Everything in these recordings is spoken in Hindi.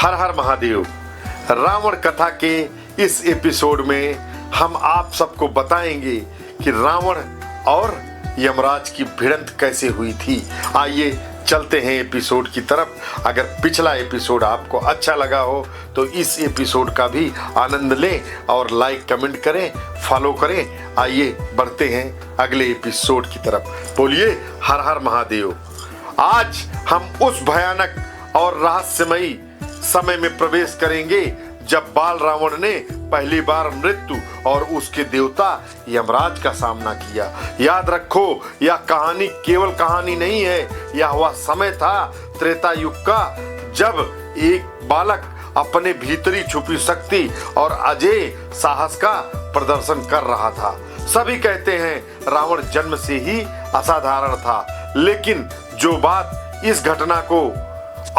हर हर महादेव। रावण कथा के इस एपिसोड में हम आप सबको बताएंगे कि रावण और यमराज की भिड़ंत कैसे हुई थी। आइए चलते हैं एपिसोड की तरफ। अगर पिछला एपिसोड आपको अच्छा लगा हो तो इस एपिसोड का भी आनंद लें और लाइक कमेंट करें, फॉलो करें। आइए बढ़ते हैं अगले एपिसोड की तरफ। बोलिए हर हर महादेव। आज हम उस भयानक और रहस्यमयी समय में प्रवेश करेंगे जब बाल रावण ने पहली बार मृत्यु और उसके देवता यमराज का सामना किया। याद रखो, यह कहानी केवल कहानी नहीं है, यह वह समय था त्रेता युग का जब एक बालक अपने भीतरी छुपी शक्ति और अजेय साहस का प्रदर्शन कर रहा था। सभी कहते हैं रावण जन्म से ही असाधारण था, लेकिन जो बात इस घटना को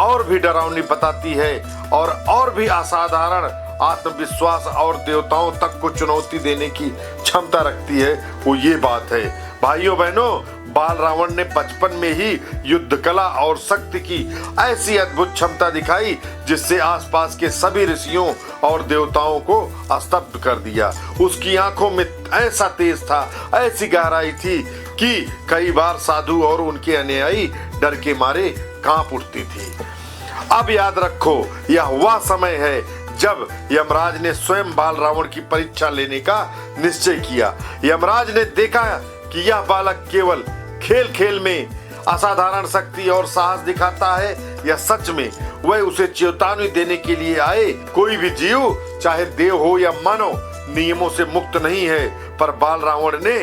और भी डरावनी बताती है और भी असाधारण आत्मविश्वास और देवताओं तक को चुनौती देने की क्षमता रखती है, वो ये बात है। भाइयों बहनों, बाल रावण ने बचपन में ही युद्ध कला और शक्ति की ऐसी अद्भुत क्षमता दिखाई जिससे आसपास के सभी ऋषियों और देवताओं को स्तब्ध कर दिया। उसकी आंखों में ऐसा तेज था, ऐसी गहराई थी कि कई बार साधु और उनके अनुयायी डर के मारे कांप उठती थी। अब याद रखो, यह वह समय है जब यमराज ने स्वयं बाल रावण की परीक्षा लेने का निश्चय किया। यमराज ने देखा कि यह बालक केवल खेल खेल में असाधारण शक्ति और साहस दिखाता है, यह सच में वह उसे चेतावनी देने के लिए आए। कोई भी जीव, चाहे देव हो या मानव, नियमों से मुक्त नहीं है। पर बाल रावण ने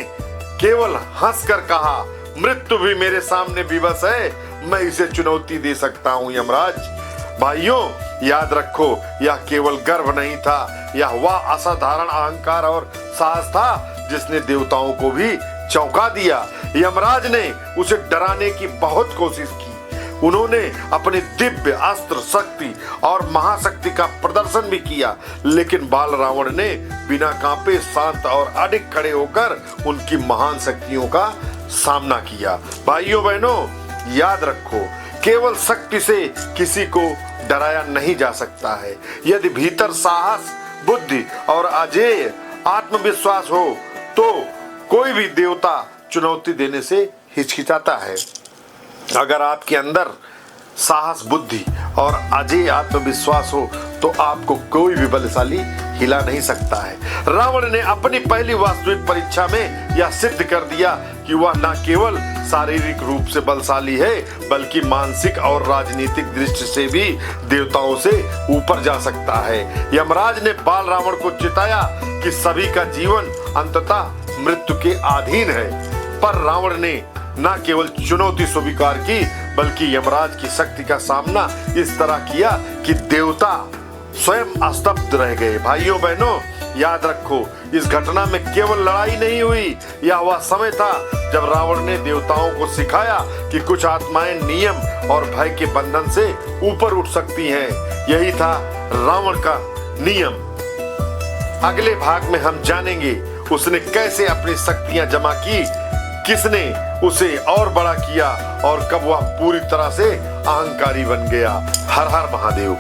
केवल हंसकर कहा, मृत्यु भी मेरे सामने विवश है, मैं इसे चुनौती दे सकता हूँ यमराज। भाइयों याद रखो, यह केवल गर्व नहीं था, यह वह असाधारण अहंकार और साहस था जिसने देवताओं को भी चौंका दिया। यमराज ने उसे डराने की बहुत कोशिश की। उन्होंने अपनी दिव्य अस्त्र शक्ति और महाशक्ति का प्रदर्शन भी किया, लेकिन बाल रावण ने बिना कांपे शांत और अडिग खड़े होकर उनकी महान शक्तियों का सामना किया। भाइयों बहनों याद रखो, केवल शक्ति से किसी को डराया नहीं जा सकता है। यदि भीतर साहस, बुद्धि और अजेय आत्मविश्वास हो तो कोई भी देवता चुनौती देने से हिचकिचाता है। अगर आपके अंदर साहस, बुद्धि और अजेय आत्मविश्वास हो तो आपको कोई भी बलशाली हिला नहीं सकता है। रावण ने अपनी पहली वास्तविक परीक्षा में यह सिद्ध कर दिया कि वह न केवल शारीरिक रूप से बलशाली है, बल्कि मानसिक और राजनीतिक दृष्टि से भी देवताओं से ऊपर जा सकता है। यमराज ने बाल रावण को चिताया कि सभी का जीवन अंततः मृत्यु के अधीन है, पर रावण ने न केवल चुनौती स्वीकार की, बल्कि यमराज की शक्ति का सामना इस तरह किया कि देवता स्वयं स्तब्ध रह गए। भाइयों बहनों याद रखो, इस घटना में केवल लड़ाई नहीं हुई, यह वह समय था जब रावण ने देवताओं को सिखाया कि कुछ आत्माएं नियम और भय के बंधन से ऊपर उठ सकती हैं। यही था रावण का नियम। अगले भाग में हम जानेंगे उसने कैसे अपनी शक्तियां जमा की, किसने उसे और बड़ा किया और कब वह पूरी तरह से अहंकारी बन गया। हर हर महादेव।